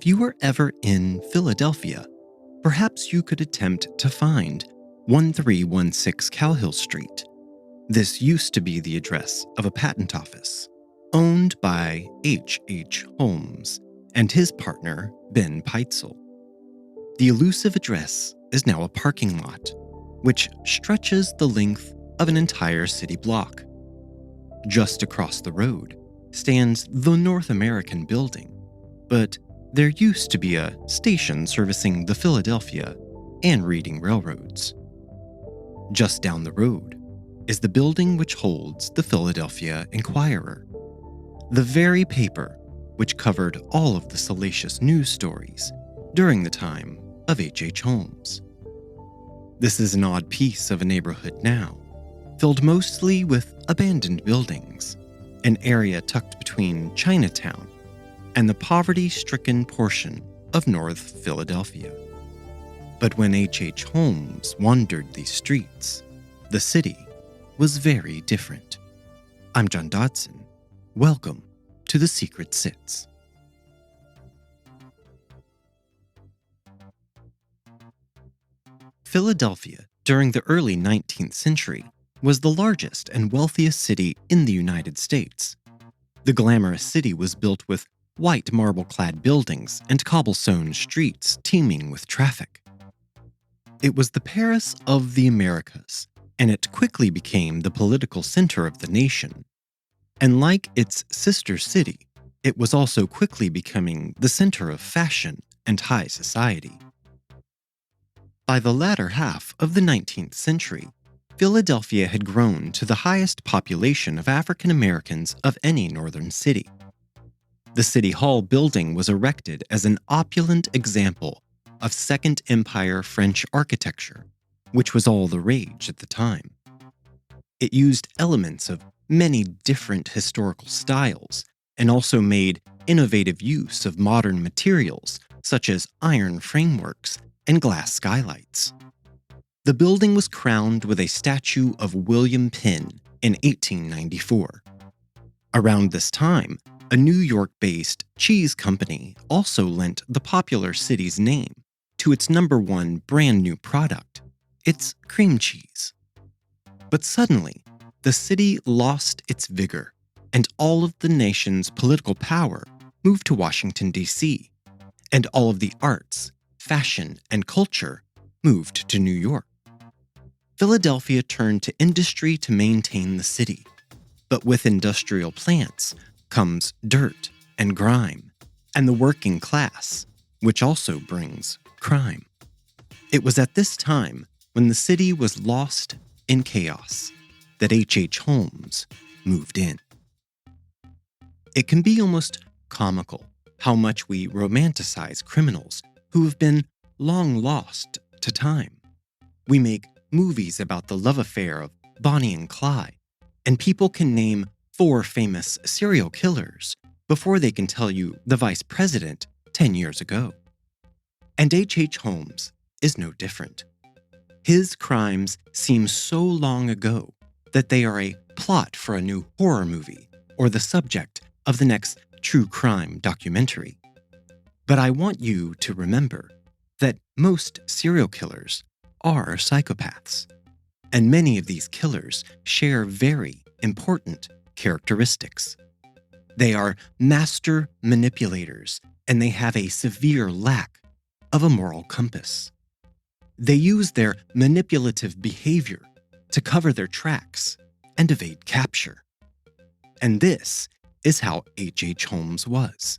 If you were ever in Philadelphia, perhaps you could attempt to find 1316 Callowhill Street. This used to be the address of a patent office owned by H. Holmes and his partner, Ben Pitezel. The elusive address is now a parking lot, which stretches the length of an entire city block. Just across the road stands the North American Building, but there used to be a station servicing the Philadelphia and Reading railroads. Just down the road is the building which holds the Philadelphia Inquirer, the very paper which covered all of the salacious news stories during the time of H. Holmes. This is an odd piece of a neighborhood now, filled mostly with abandoned buildings, an area tucked between Chinatown and the poverty-stricken portion of North Philadelphia. But when H. Holmes wandered these streets, the city was very different. I'm John Dodson. Welcome to The Secret Sits. Philadelphia, during the early 19th century, was the largest and wealthiest city in the United States. The glamorous city was built with white marble-clad buildings and cobblestone streets teeming with traffic. It was the Paris of the Americas, and it quickly became the political center of the nation. And like its sister city, it was also quickly becoming the center of fashion and high society. By the latter half of the 19th century, Philadelphia had grown to the highest population of African Americans of any northern city. The City Hall building was erected as an opulent example of Second Empire French architecture, which was all the rage at the time. It used elements of many different historical styles and also made innovative use of modern materials such as iron frameworks and glass skylights. The building was crowned with a statue of William Penn in 1894. Around this time, a New York-based cheese company also lent the popular city's name to its #1 brand new product, its cream cheese. But suddenly, the city lost its vigor, and all of the nation's political power moved to Washington, D.C., and all of the arts, fashion, and culture moved to New York. Philadelphia turned to industry to maintain the city, but with industrial plants comes dirt and grime, and the working class, which also brings crime. It was at this time, when the city was lost in chaos, that H. Holmes moved in. It can be almost comical how much we romanticize criminals who have been long lost to time. We make movies about the love affair of Bonnie and Clyde, and people can name 4 famous serial killers before they can tell you the vice president 10 years ago. And H. Holmes is no different. His crimes seem so long ago that they are a plot for a new horror movie or the subject of the next true crime documentary. But I want you to remember that most serial killers are psychopaths, and many of these killers share very important characteristics. They are master manipulators, and they have a severe lack of a moral compass. They use their manipulative behavior to cover their tracks and evade capture. And this is how H. Holmes was.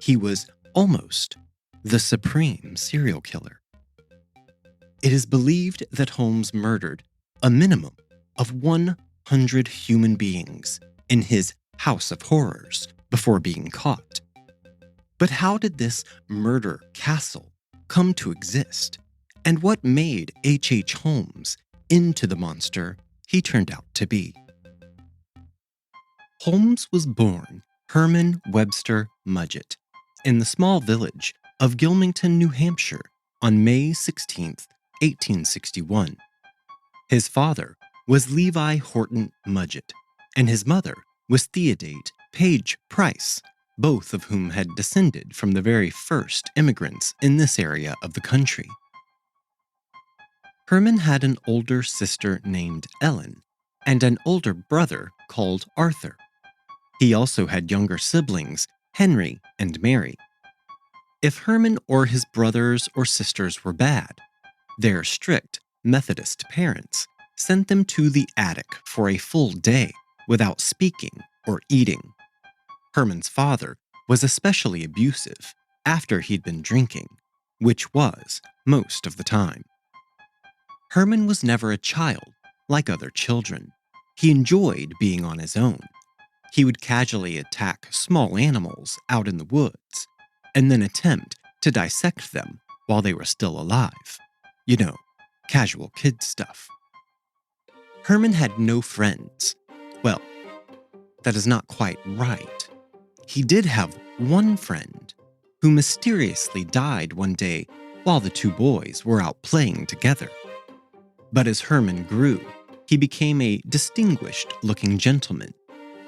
He was almost the supreme serial killer. It is believed that Holmes murdered a minimum of 100 human beings in his house of horrors before being caught. But how did this murder castle come to exist? And what made H. Holmes into the monster he turned out to be? Holmes was born Herman Webster Mudgett in the small village of Gilmington, New Hampshire on May 16, 1861. His father was Levi Horton Mudgett, and his mother was Theodate Page Price, both of whom had descended from the very first immigrants in this area of the country. Herman had an older sister named Ellen and an older brother called Arthur. He also had younger siblings, Henry and Mary. If Herman or his brothers or sisters were bad, their strict Methodist parents sent them to the attic for a full day without speaking or eating. Herman's father was especially abusive after he'd been drinking, which was most of the time. Herman was never a child like other children. He enjoyed being on his own. He would casually attack small animals out in the woods and then attempt to dissect them while they were still alive. You know, casual kid stuff. Herman had no friends. Well, that is not quite right. He did have one friend who mysteriously died one day while the two boys were out playing together. But as Herman grew, he became a distinguished-looking gentleman.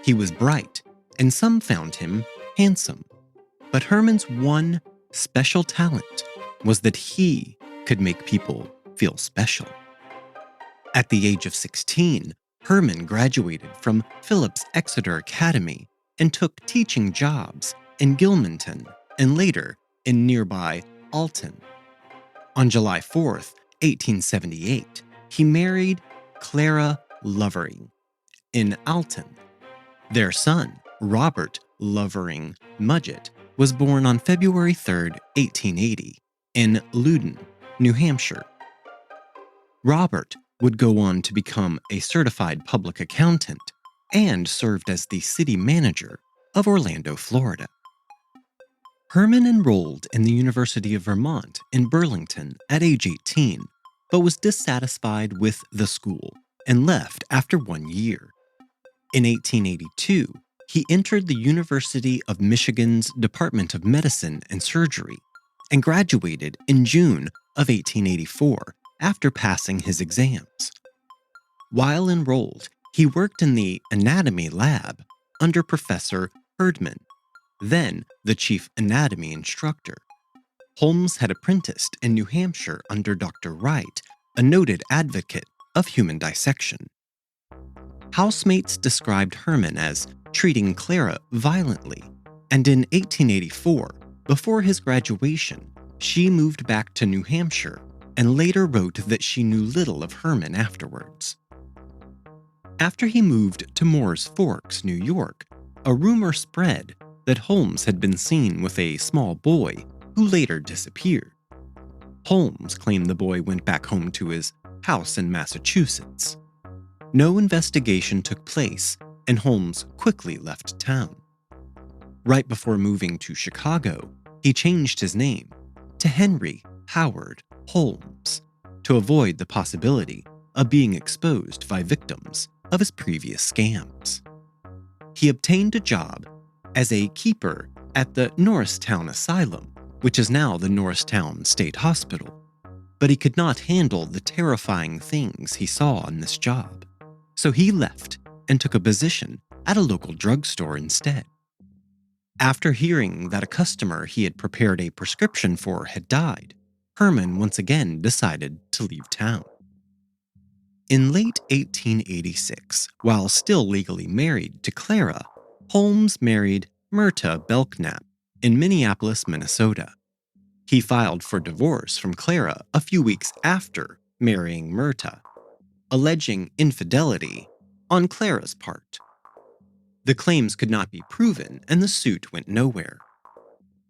He was bright, and some found him handsome. But Herman's one special talent was that he could make people feel special. At the age of 16, Herman graduated from Phillips Exeter Academy and took teaching jobs in Gilmanton and later in nearby Alton. On July 4th, 1878, he married Clara Lovering in Alton. Their son, Robert Lovering Mudgett, was born on February 3, 1880, in Loudon, New Hampshire. Robert would go on to become a certified public accountant and served as the city manager of Orlando, Florida. Herman enrolled in the University of Vermont in Burlington at age 18, but was dissatisfied with the school and left after 1 year. In 1882, he entered the University of Michigan's Department of Medicine and Surgery and graduated in June of 1884 after passing his exams. While enrolled, he worked in the anatomy lab under Professor Herdman, then the chief anatomy instructor. Holmes had apprenticed in New Hampshire under Dr. Wright, a noted advocate of human dissection. Housemates described Herman as treating Clara violently, and in 1884, before his graduation, she moved back to New Hampshire and later wrote that she knew little of Herman afterwards. After he moved to Moore's Forks, New York, a rumor spread that Holmes had been seen with a small boy who later disappeared. Holmes claimed the boy went back home to his house in Massachusetts. No investigation took place, and Holmes quickly left town. Right before moving to Chicago, he changed his name to Henry Howard Holmes to avoid the possibility of being exposed by victims of his previous scams. He obtained a job as a keeper at the Norristown Asylum, which is now the Norristown State Hospital, but he could not handle the terrifying things he saw on this job. So he left and took a position at a local drugstore instead. After hearing that a customer he had prepared a prescription for had died, Herman once again decided to leave town. In late 1886, while still legally married to Clara, Holmes married Myrta Belknap in Minneapolis, Minnesota. He filed for divorce from Clara a few weeks after marrying Myrta, alleging infidelity on Clara's part. The claims could not be proven and the suit went nowhere.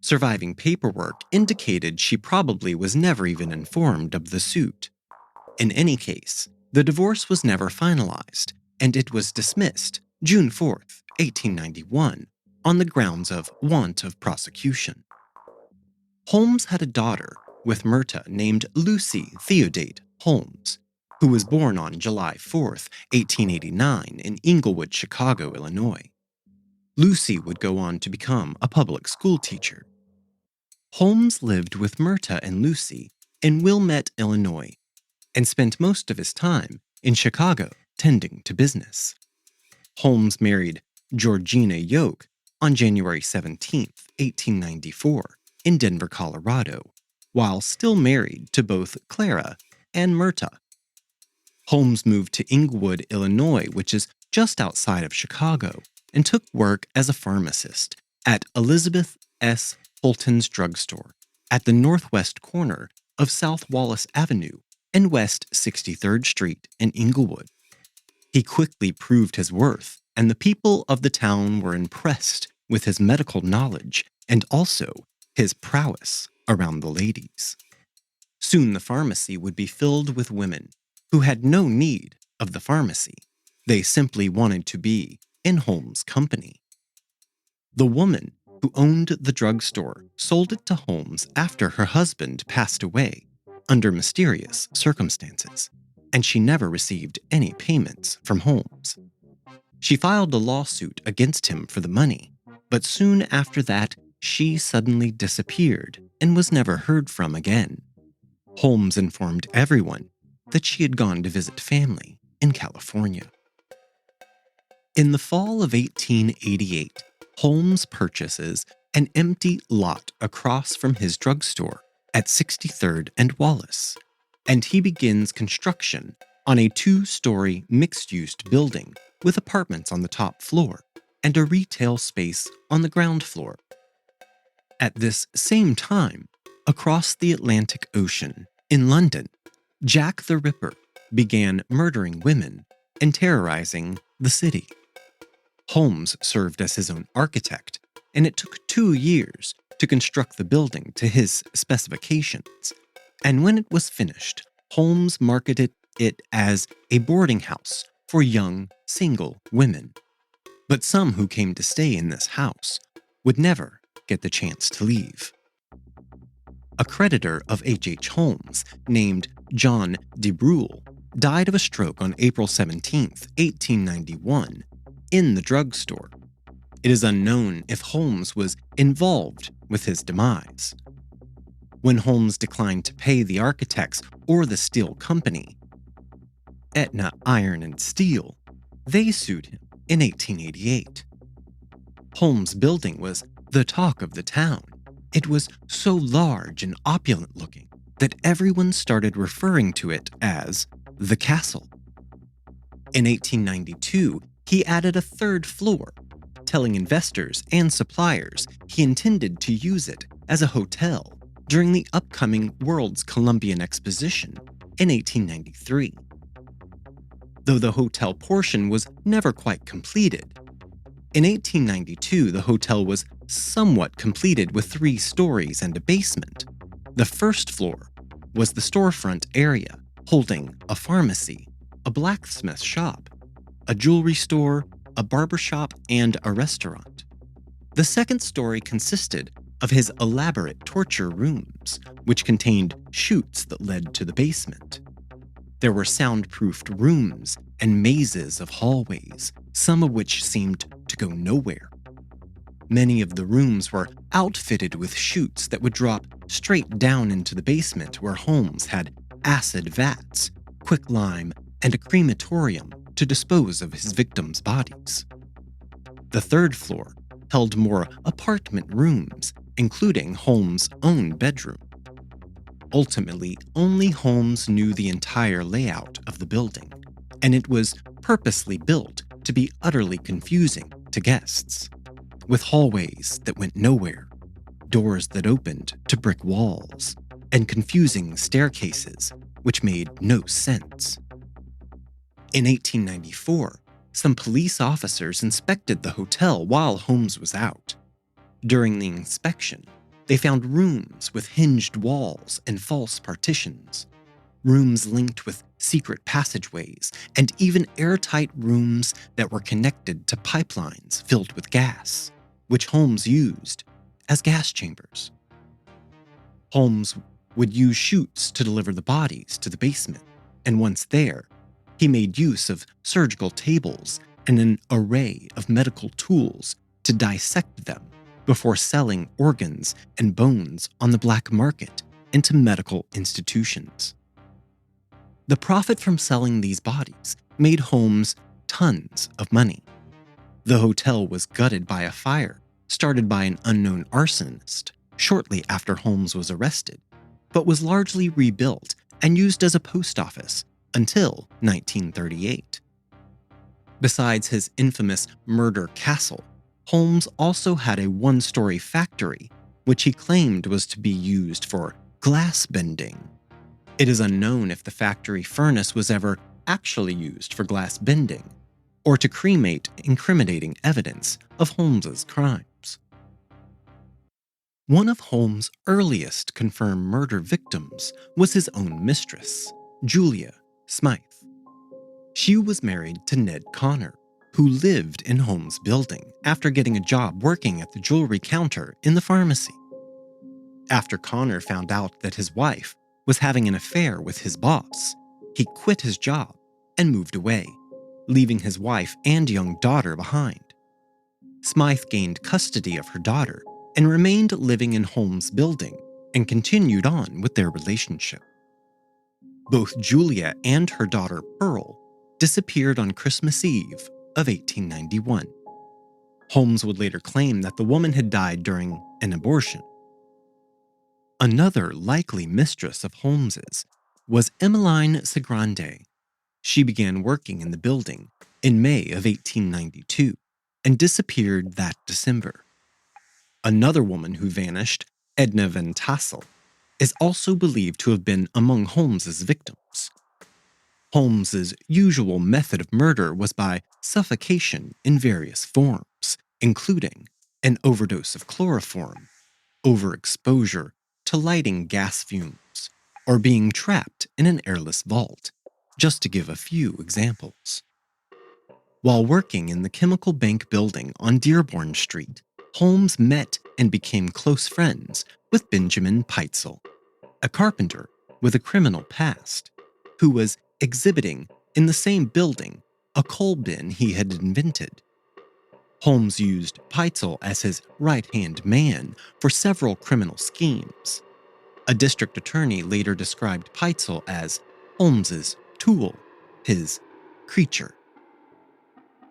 Surviving paperwork indicated she probably was never even informed of the suit. In any case, the divorce was never finalized, and it was dismissed June 4, 1891, on the grounds of want of prosecution. Holmes had a daughter with Myrta named Lucy Theodate Holmes, who was born on July 4, 1889, in Englewood, Chicago, Illinois. Lucy would go on to become a public school teacher. Holmes lived with Myrta and Lucy in Wilmette, Illinois, and spent most of his time in Chicago tending to business. Holmes married Georgina Yoke on January 17, 1894, in Denver, Colorado, while still married to both Clara and Myrta. Holmes moved to Inglewood, Illinois, which is just outside of Chicago, and took work as a pharmacist at Elizabeth S. Fulton's drugstore at the northwest corner of South Wallace Avenue and West 63rd Street in Inglewood. He quickly proved his worth, and the people of the town were impressed with his medical knowledge and also his prowess around the ladies. Soon the pharmacy would be filled with women who had no need of the pharmacy. They simply wanted to be in Holmes' company. The woman who owned the drugstore sold it to Holmes after her husband passed away under mysterious circumstances, and she never received any payments from Holmes. She filed a lawsuit against him for the money, but soon after that, she suddenly disappeared and was never heard from again. Holmes informed everyone that she had gone to visit family in California. In the fall of 1888, Holmes purchases an empty lot across from his drugstore at 63rd and Wallace, and he begins construction on a 2-story mixed-use building with apartments on the top floor and a retail space on the ground floor. At this same time, across the Atlantic Ocean, in London, Jack the Ripper began murdering women and terrorizing the city. Holmes served as his own architect, and it took 2 years to construct the building to his specifications. And when it was finished, Holmes marketed it as a boarding house for young, single women. But some who came to stay in this house would never get the chance to leave. A creditor of H.H. Holmes, named John de Brule, died of a stroke on April 17, 1891, in the drugstore. It is unknown if Holmes was involved with his demise. When Holmes declined to pay the architects or the steel company, Etna Iron and Steel, they sued him in 1888. Holmes' building was the talk of the town. It was so large and opulent looking that everyone started referring to it as the castle. In 1892, he added a 3rd floor, telling investors and suppliers he intended to use it as a hotel during the upcoming World's Colombian Exposition in 1893. Though the hotel portion was never quite completed, in 1892 the hotel was somewhat completed with 3 stories and a basement. The 1st floor was the storefront area, holding a pharmacy, a blacksmith shop, a jewelry store, a barber shop, and a restaurant. The 2nd story consisted of his elaborate torture rooms, which contained chutes that led to the basement. There were soundproofed rooms and mazes of hallways, some of which seemed to go nowhere. Many of the rooms were outfitted with chutes that would drop straight down into the basement, where Holmes had acid vats, quicklime, and a crematorium to dispose of his victims' bodies. The 3rd floor held more apartment rooms, including Holmes' own bedroom. Ultimately, only Holmes knew the entire layout of the building, and it was purposely built to be utterly confusing to guests, with hallways that went nowhere, doors that opened to brick walls, and confusing staircases which made no sense. In 1894, some police officers inspected the hotel while Holmes was out. During the inspection, they found rooms with hinged walls and false partitions, rooms linked with secret passageways, and even airtight rooms that were connected to pipelines filled with gas, which Holmes used as gas chambers. Holmes would use chutes to deliver the bodies to the basement, and once there, he made use of surgical tables and an array of medical tools to dissect them before selling organs and bones on the black market and to medical institutions. The profit from selling these bodies made Holmes tons of money. The hotel was gutted by a fire started by an unknown arsonist shortly after Holmes was arrested, but was largely rebuilt and used as a post office until 1938. Besides his infamous murder castle, Holmes also had a one-story factory, which he claimed was to be used for glass bending. It is unknown if the factory furnace was ever actually used for glass bending, or to cremate incriminating evidence of Holmes's crimes. One of Holmes' earliest confirmed murder victims was his own mistress, Julia Smythe. She was married to Ned Connor, who lived in Holmes' building after getting a job working at the jewelry counter in the pharmacy. After Connor found out that his wife was having an affair with his boss, he quit his job and moved away, leaving his wife and young daughter behind. Smythe gained custody of her daughter and remained living in Holmes' building and continued on with their relationship. Both Julia and her daughter Pearl disappeared on Christmas Eve of 1891. Holmes would later claim that the woman had died during an abortion. Another likely mistress of Holmes's was Emmeline Segrande. She began working in the building in May of 1892 and disappeared that December. Another woman who vanished, Edna Van Tassel, is also believed to have been among Holmes's victims. Holmes's usual method of murder was by suffocation in various forms, including an overdose of chloroform, overexposure to lighting gas fumes, or being trapped in an airless vault, just to give a few examples. While working in the Chemical Bank building on Dearborn Street, Holmes met and became close friends with Benjamin Pitezel, a carpenter with a criminal past, who was exhibiting in the same building a coal bin he had invented. Holmes used Pitezel as his right-hand man for several criminal schemes. A district attorney later described Pitezel as Holmes's tool, his creature.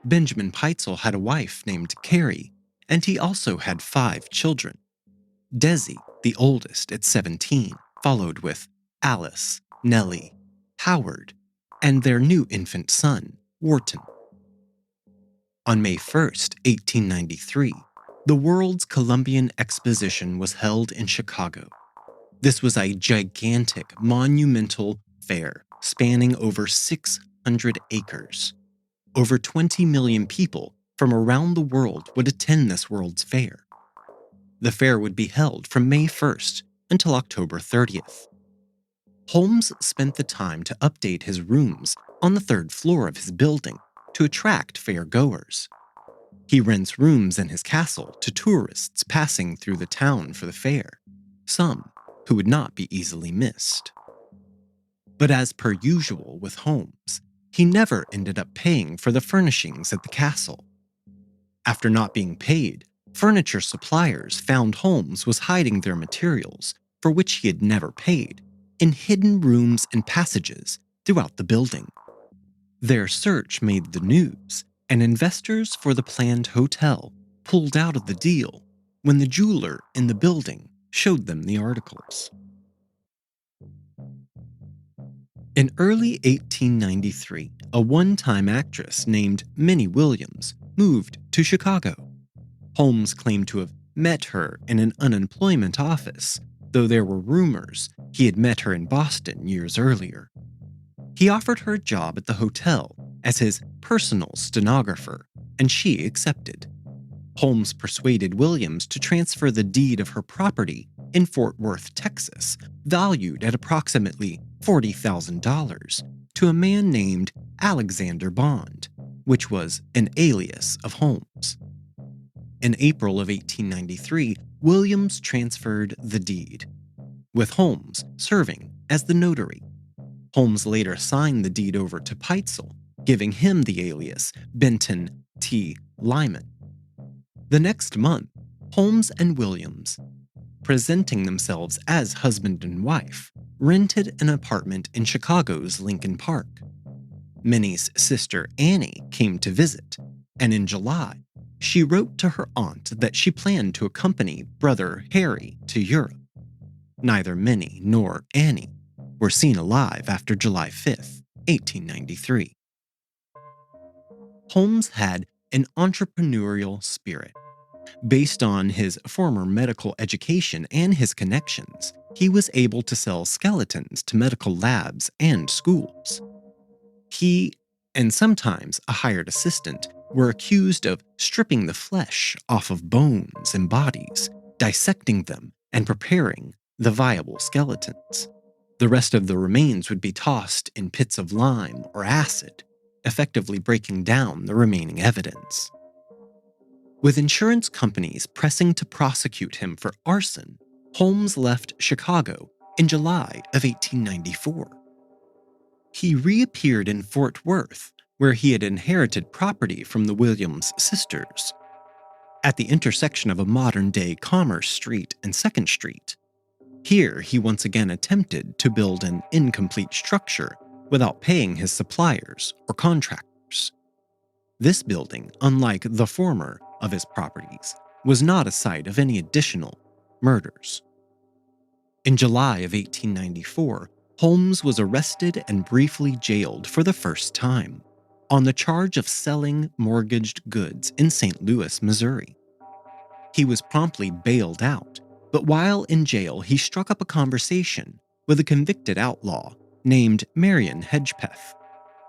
Benjamin Pitezel had a wife named Carrie, and he also had 5 children. Desi, the oldest at 17, followed with Alice, Nellie, Howard, and their new infant son, Wharton. On May 1st, 1893, the World's Colombian Exposition was held in Chicago. This was a gigantic, monumental fair spanning over 600 acres. Over 20 million people from around the world would attend this World's Fair. The fair would be held from May 1st until October 30th. Holmes spent the time to update his rooms on the 3rd floor of his building to attract fair-goers. He rents rooms in his castle to tourists passing through the town for the fair, some who would not be easily missed. But as per usual with Holmes, he never ended up paying for the furnishings at the castle. After not being paid, furniture suppliers found Holmes was hiding their materials, for which he had never paid, in hidden rooms and passages throughout the building. Their search made the news, and investors for the planned hotel pulled out of the deal when the jeweler in the building showed them the articles. In early 1893, a one-time actress named Minnie Williams moved to Chicago. Holmes claimed to have met her in an unemployment office, though there were rumors he had met her in Boston years earlier. He offered her a job at the hotel as his personal stenographer, and she accepted. Holmes persuaded Williams to transfer the deed of her property in Fort Worth, Texas, valued at approximately $40,000, to a man named Alexander Bond, which was an alias of Holmes. In April of 1893, Williams transferred the deed, with Holmes serving as the notary. Holmes later signed the deed over to Pitezel, giving him the alias Benton T. Lyman. The next month, Holmes and Williams, presenting themselves as husband and wife, rented an apartment in Chicago's Lincoln Park. Minnie's sister Annie came to visit, and in July, She wrote to her aunt that she planned to accompany brother Harry to Europe. Neither Minnie nor Annie were seen alive after July 5, 1893. Holmes had an entrepreneurial spirit. Based on his former medical education and his connections, he was able to sell skeletons to medical labs and schools. He, and sometimes a hired assistant, were accused of stripping the flesh off of bones and bodies, dissecting them, and preparing the viable skeletons. The rest of the remains would be tossed in pits of lime or acid, effectively breaking down the remaining evidence. With insurance companies pressing to prosecute him for arson, Holmes left Chicago in July of 1894. He reappeared in Fort Worth, where he had inherited property from the Williams sisters. At the intersection of a modern-day Commerce Street and 2nd Street, here he once again attempted to build an incomplete structure without paying his suppliers or contractors. This building, unlike the former of his properties, was not a site of any additional murders. In July of 1894, Holmes was arrested and briefly jailed for the first time on the charge of selling mortgaged goods in St. Louis, Missouri. He was promptly bailed out, but while in jail, he struck up a conversation with a convicted outlaw named Marion Hedgepeth,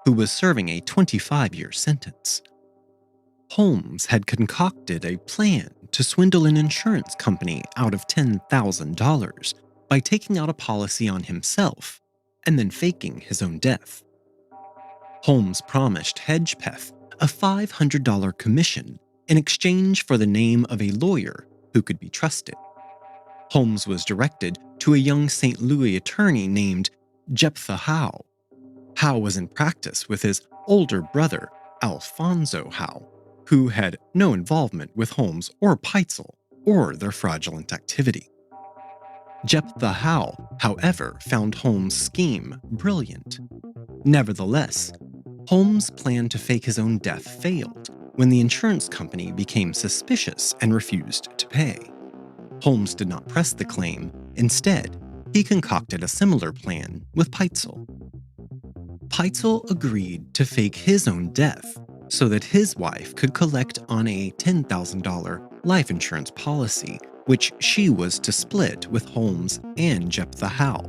who was serving a 25-year sentence. Holmes had concocted a plan to swindle an insurance company out of $10,000 by taking out a policy on himself and then faking his own death. Holmes promised Hedgepeth a $500 commission in exchange for the name of a lawyer who could be trusted. Holmes was directed to a young St. Louis attorney named Jephthah Howe. Howe was in practice with his older brother, Alfonso Howe, who had no involvement with Holmes or Pitezel or their fraudulent activity. Jephthah Howe, however, found Holmes' scheme brilliant. Nevertheless, Holmes' plan to fake his own death failed when the insurance company became suspicious and refused to pay. Holmes did not press the claim. Instead, he concocted a similar plan with Pitezel. Pitezel agreed to fake his own death so that his wife could collect on a $10,000 life insurance policy, which she was to split with Holmes and Jephthah Howe.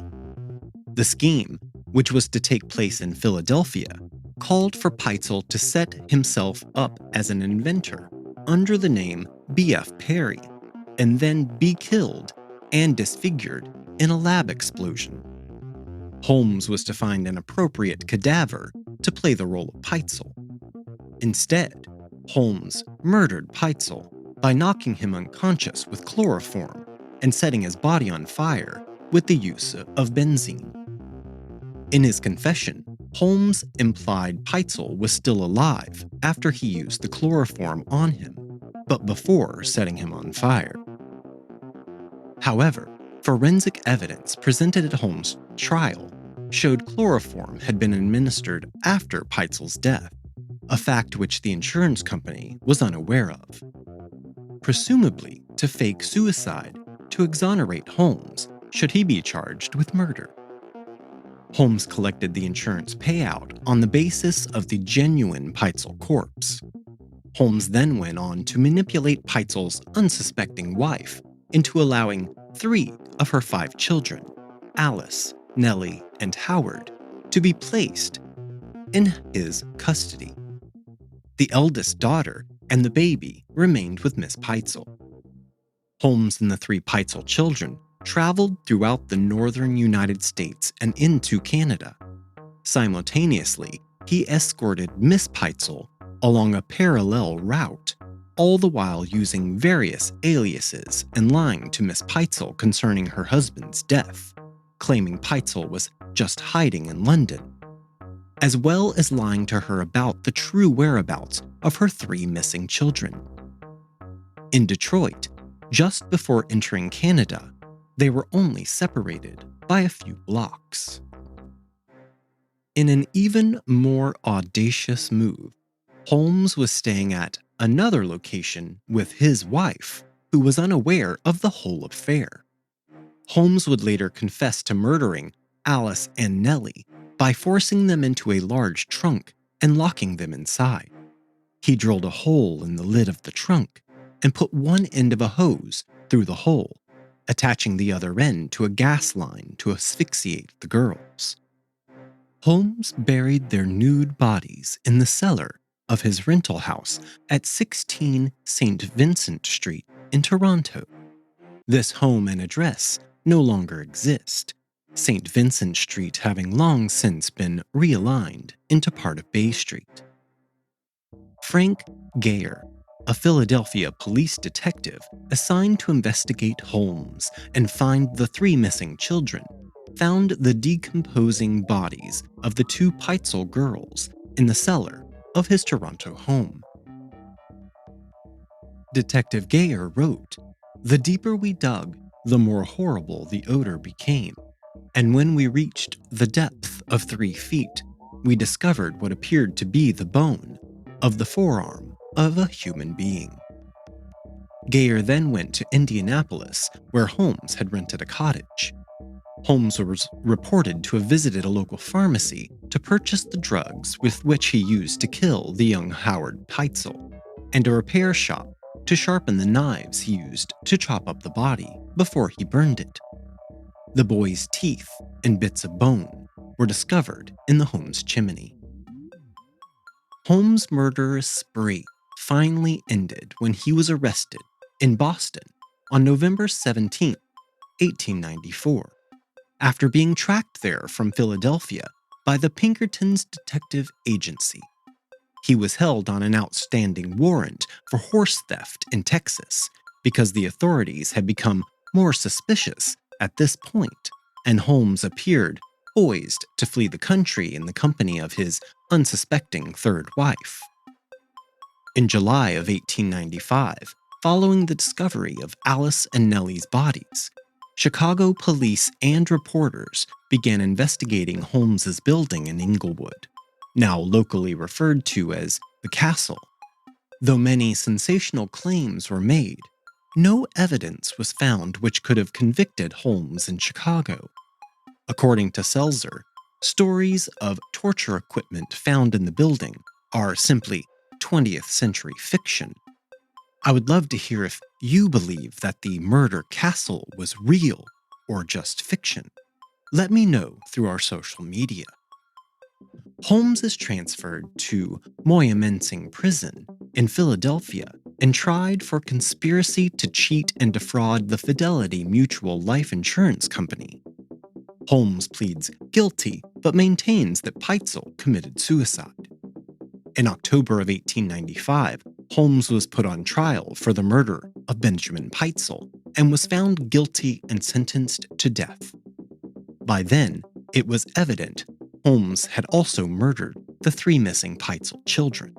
The scheme, which was to take place in Philadelphia, called for Pitezel to set himself up as an inventor under the name B.F. Perry, and then be killed and disfigured in a lab explosion. Holmes was to find an appropriate cadaver to play the role of Pitezel. Instead, Holmes murdered Pitezel by knocking him unconscious with chloroform and setting his body on fire with the use of benzene. In his confession, Holmes implied Pitezel was still alive after he used the chloroform on him, but before setting him on fire. However, forensic evidence presented at Holmes' trial showed chloroform had been administered after Pitezel's death, a fact which the insurance company was unaware of. Presumably to fake suicide to exonerate Holmes should he be charged with murder. Holmes collected the insurance payout on the basis of the genuine Pitezel corpse. Holmes then went on to manipulate Pitezel's unsuspecting wife into allowing 3 of her 5 children, Alice, Nellie, and Howard, to be placed in his custody. The eldest daughter and the baby remained with Miss Pitezel. Holmes and the 3 Pitezel children traveled throughout the northern United States and into Canada. Simultaneously, he escorted Miss Pitezel along a parallel route, all the while using various aliases and lying to Miss Pitezel concerning her husband's death, claiming Pitezel was just hiding in London, as well as lying to her about the true whereabouts of her 3 missing children. In Detroit, just before entering Canada, they were only separated by a few blocks. In an even more audacious move, Holmes was staying at another location with his wife, who was unaware of the whole affair. Holmes would later confess to murdering Alice and Nellie by forcing them into a large trunk and locking them inside. He drilled a hole in the lid of the trunk and put one end of a hose through the hole, attaching the other end to a gas line to asphyxiate the girls. Holmes buried their nude bodies in the cellar of his rental house at 16 St. Vincent Street in Toronto. This home and address no longer exist, St. Vincent Street having long since been realigned into part of Bay Street. Frank Geyer, a Philadelphia police detective assigned to investigate Holmes and find the three missing children, found the decomposing bodies of the two Pitezel girls in the cellar of his Toronto home. Detective Geyer wrote, "The deeper we dug, the more horrible the odor became, and when we reached the depth of 3 feet, we discovered what appeared to be the bone of the forearm of a human being." Geyer then went to Indianapolis, where Holmes had rented a cottage. Holmes was reported to have visited a local pharmacy to purchase the drugs with which he used to kill the young Howard Pitezel, and a repair shop to sharpen the knives he used to chop up the body before he burned it. The boy's teeth and bits of bone were discovered in the home's chimney. Holmes' murderous spree finally ended when he was arrested in Boston on November 17, 1894, after being tracked there from Philadelphia by the Pinkertons Detective Agency. He was held on an outstanding warrant for horse theft in Texas because the authorities had become more suspicious at this point, and Holmes appeared poised to flee the country in the company of his unsuspecting third wife. In July of 1895, following the discovery of Alice and Nellie's bodies, Chicago police and reporters began investigating Holmes's building in Inglewood, now locally referred to as the Castle. Though many sensational claims were made, no evidence was found which could have convicted Holmes in Chicago. According to Seltzer, stories of torture equipment found in the building are simply 20th century fiction. I would love to hear if you believe that the murder castle was real or just fiction. Let me know through our social media. Holmes is transferred to Moyamensing Prison in Philadelphia and tried for conspiracy to cheat and defraud the Fidelity Mutual Life Insurance Company. Holmes pleads guilty but maintains that Pitezel committed suicide. In October of 1895, Holmes was put on trial for the murder of Benjamin Pitezel and was found guilty and sentenced to death. By then, it was evident Holmes had also murdered the 3 missing Pitezel children.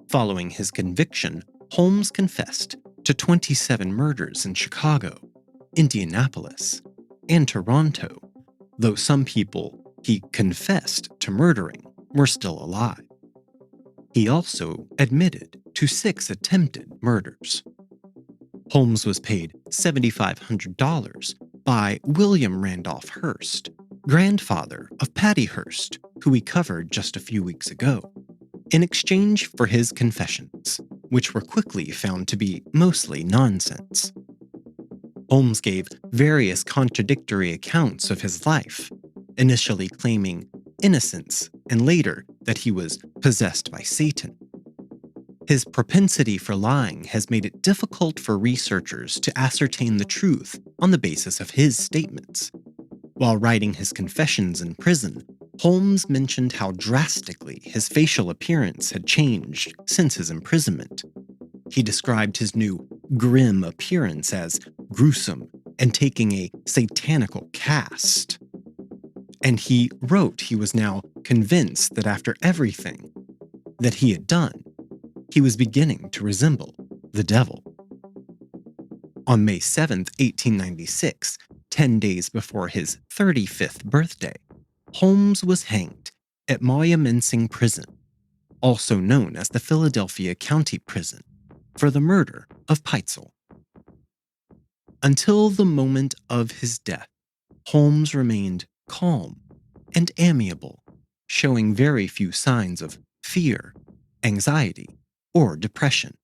Following his conviction, Holmes confessed to 27 murders in Chicago, Indianapolis, and Toronto, though some people he confessed to murdering were still alive. He also admitted to 6 attempted murders. Holmes was paid $7,500 by William Randolph Hearst, grandfather of Patty Hearst, who we covered just a few weeks ago, in exchange for his confessions, which were quickly found to be mostly nonsense. Holmes gave various contradictory accounts of his life, initially claiming innocence and later that he was possessed by Satan. His propensity for lying has made it difficult for researchers to ascertain the truth on the basis of his statements. While writing his confessions in prison, Holmes mentioned how drastically his facial appearance had changed since his imprisonment. He described his new, grim appearance as gruesome and taking a satanical cast. And he wrote he was now convinced that after everything that he had done, he was beginning to resemble the devil. On May 7, 1896, 10 days before his 35th birthday, Holmes was hanged at Moyamensing Prison. also known as the Philadelphia County Prison, for the murder of Pitezel. Until the moment of his death, Holmes remained calm and amiable, showing very few signs of fear, anxiety, or depression.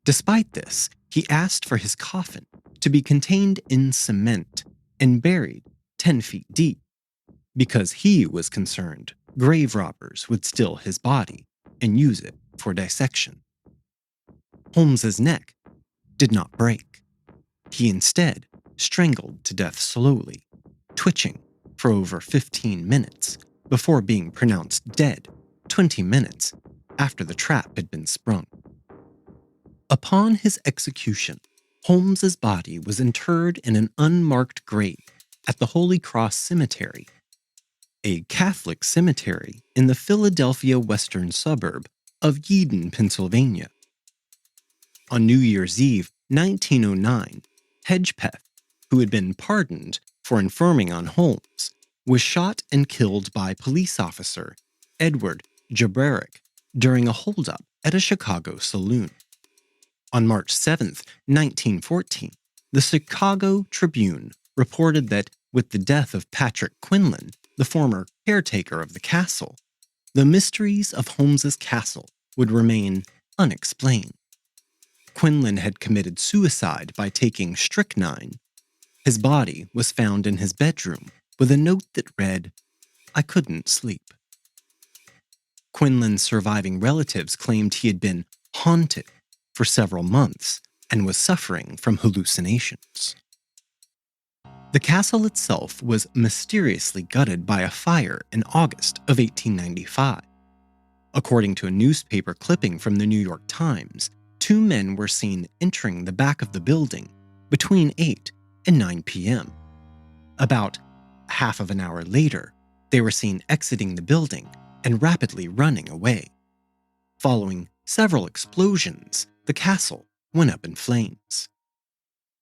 Despite this, he asked for his coffin to be contained in cement and buried 10 feet deep, because he was concerned grave robbers would steal his body and use it for dissection. Holmes's neck did not break. He instead strangled to death slowly, twitching for over 15 minutes before being pronounced dead 20 minutes after the trap had been sprung. Upon his execution, Holmes's body was interred in an unmarked grave at the Holy Cross Cemetery, a Catholic cemetery in the Philadelphia western suburb of Yeadon, Pennsylvania. On New Year's Eve, 1909, Hedgepeth, who had been pardoned for informing on Holmes, was shot and killed by police officer Edward Jabrerick during a holdup at a Chicago saloon. On March 7, 1914, the Chicago Tribune reported that with the death of Patrick Quinlan, the former caretaker of the castle, the mysteries of Holmes's castle would remain unexplained. Quinlan had committed suicide by taking strychnine. His body was found in his bedroom with a note that read, "I couldn't sleep." Quinlan's surviving relatives claimed he had been haunted for several months and was suffering from hallucinations. The castle itself was mysteriously gutted by a fire in August of 1895. According to a newspaper clipping from the New York Times, 2 men were seen entering the back of the building between 8 and 9 p.m. About half of an hour later, they were seen exiting the building and rapidly running away. Following several explosions, the castle went up in flames.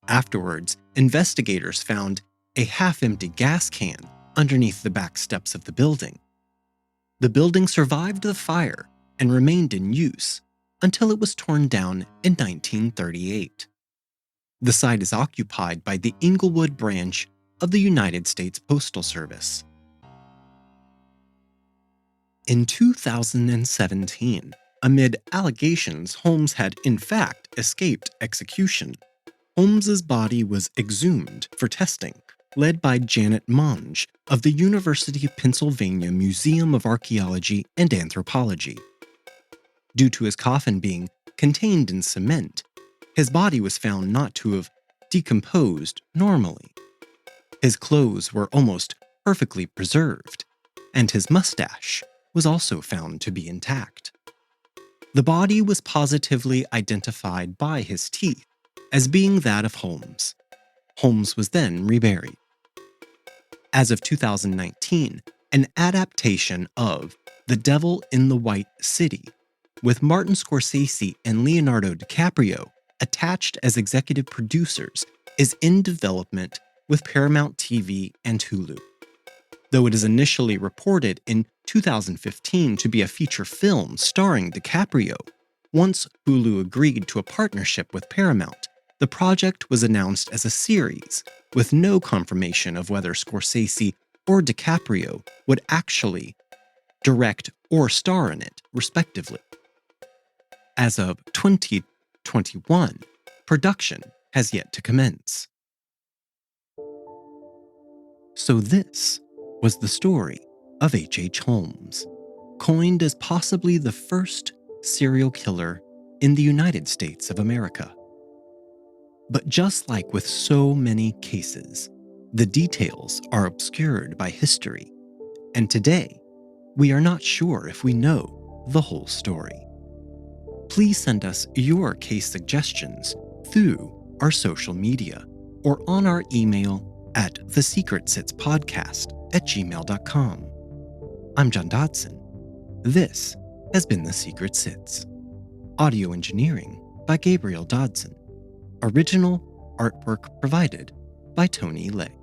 Afterwards, investigators found a half-empty gas can underneath the back steps of the building. The building survived the fire and remained in use until it was torn down in 1938. The site is occupied by the Inglewood branch of the United States Postal Service. In 2017, amid allegations Holmes had in fact escaped execution, Holmes's body was exhumed for testing, led by Janet Monge of the University of Pennsylvania Museum of Archaeology and Anthropology. Due to his coffin being contained in cement, his body was found not to have decomposed normally. His clothes were almost perfectly preserved, and his mustache was also found to be intact. The body was positively identified by his teeth as being that of Holmes. Holmes was then reburied. As of 2019, an adaptation of The Devil in the White City, with Martin Scorsese and Leonardo DiCaprio attached as executive producers, is in development with Paramount TV and Hulu. Though it is initially reported in 2015 to be a feature film starring DiCaprio, once Hulu agreed to a partnership with Paramount, the project was announced as a series, with no confirmation of whether Scorsese or DiCaprio would actually direct or star in it, respectively. As of 2021, production has yet to commence. So this was the story of H.H. Holmes, coined as possibly the first serial killer in the United States of America. But just like with so many cases, the details are obscured by history, and today, we are not sure if we know the whole story. Please send us your case suggestions through our social media or on our email at thesecretsitspodcast@gmail.com. I'm John Dodson. This has been The Secret Sits. Audio engineering by Gabriel Dodson. Original artwork provided by Tony Lay.